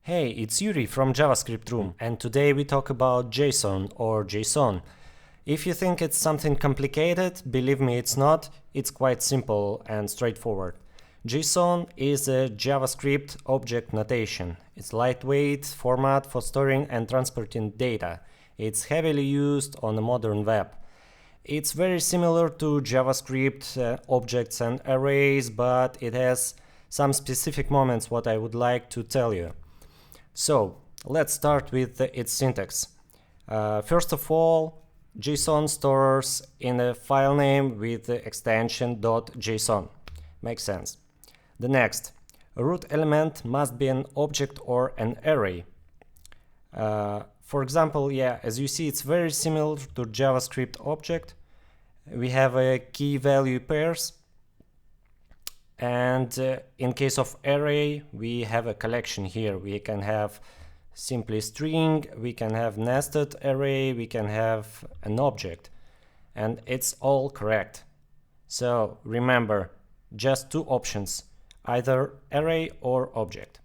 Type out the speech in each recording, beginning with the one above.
Hey, it's Yuri from JavaScript Room, and today we talk about JSON or JSON. If you think it's something complicated, believe me, it's not. It's quite simple and straightforward. JSON is a JavaScript object notation. It's a lightweight format for storing and transporting data. It's heavily used on the modern web. It's very similar to JavaScript objects and arrays, but it has some specific moments what I would like to tell you. So let's start with its syntax. First of all, JSON stores in a file name with the extension .json. Makes sense. The next, a root element must be an object or an array. For example, as you see, it's very similar to JavaScript object. We have a key value pairs. And in case of array, we have a collection here. We can have simply string, we can have nested array, we can have an object, and it's all correct. So remember, just two options, either array or object.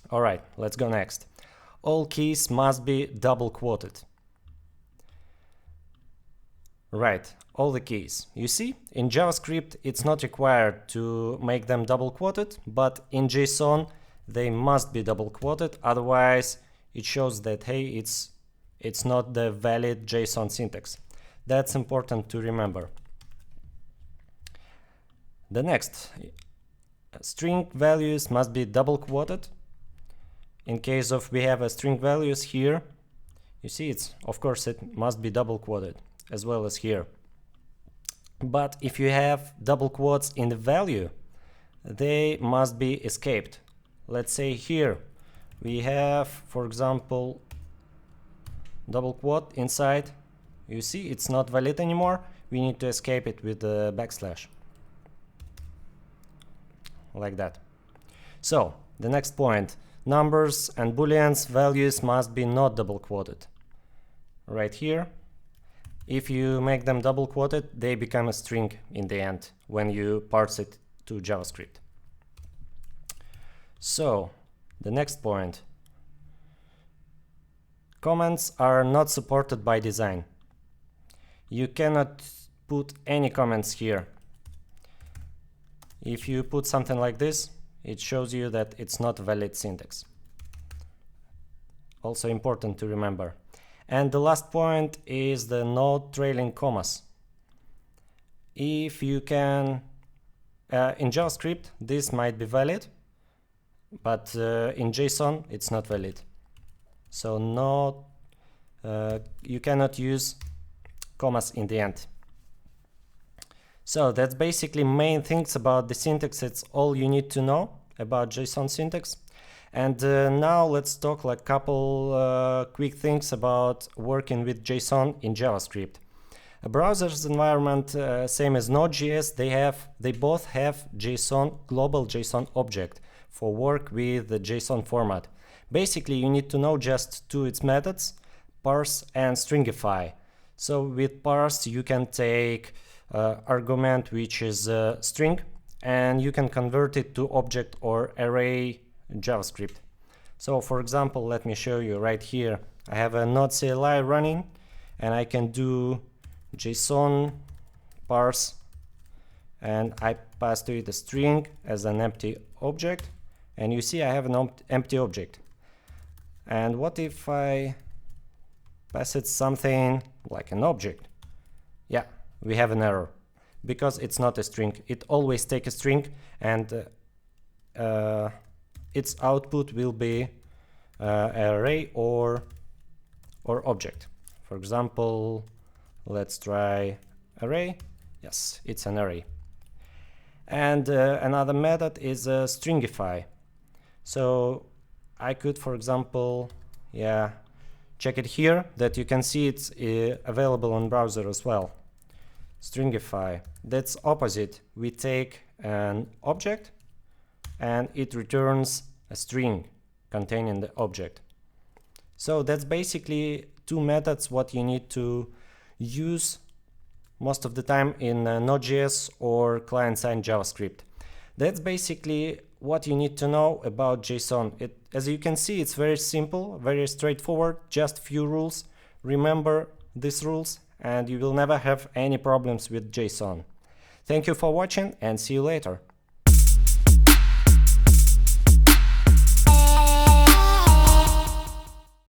All right, let's go next. All keys must be double quoted. Right, all the keys. You see, in JavaScript it's not required to make them double quoted, but in JSON they must be double quoted, otherwise it shows that hey, it's not the valid JSON syntax. That's important to remember. The next, string values must be double quoted. In case of we have a string values here, you see of course it must be double quoted as well as here. But if you have double quotes in the value, they must be escaped. Let's say here we have, for example, double quote inside. You see it's not valid anymore. We need to escape it with the backslash. Like that. So the next point, numbers and booleans values must be not double quoted. Right here. If you make them double quoted, they become a string in the end when you parse it to JavaScript. So, the next point. Comments are not supported by design. You cannot put any comments here. If you put something like this, it shows you that it's not valid syntax. Also important to remember. And the last point is the no trailing commas. If you can, in JavaScript, this might be valid, but in JSON, it's not valid. So you cannot use commas in the end. So that's basically main things about the syntax. It's all you need to know about JSON syntax. And now let's talk like couple quick things about working with JSON in JavaScript. A browser's environment, same as Node.js, they both have JSON, global JSON object for work with the JSON format. Basically, you need to know just two its methods, parse and stringify. So with parse, you can take argument which is a string, and you can convert it to object or array JavaScript. So for example, let me show you right here. I have a Node CLI running, and I can do JSON parse, and I pass to it a string as an empty object, and you see I have an empty object. And what if I pass it something like an object? Yeah, we have an error because it's not a string. It always takes a string, and its output will be array or object. For example, let's try array. Yes, it's an array. And another method is stringify. So I could, for example, check it here that you can see it's available on browser as well. Stringify. That's opposite. We take an object and it returns a string containing the object. So that's basically two methods what you need to use most of the time in Node.js or client-side JavaScript. That's basically what you need to know about JSON. As you can see, it's very simple, very straightforward, just few rules. Remember these rules and you will never have any problems with JSON. Thank you for watching and see you later.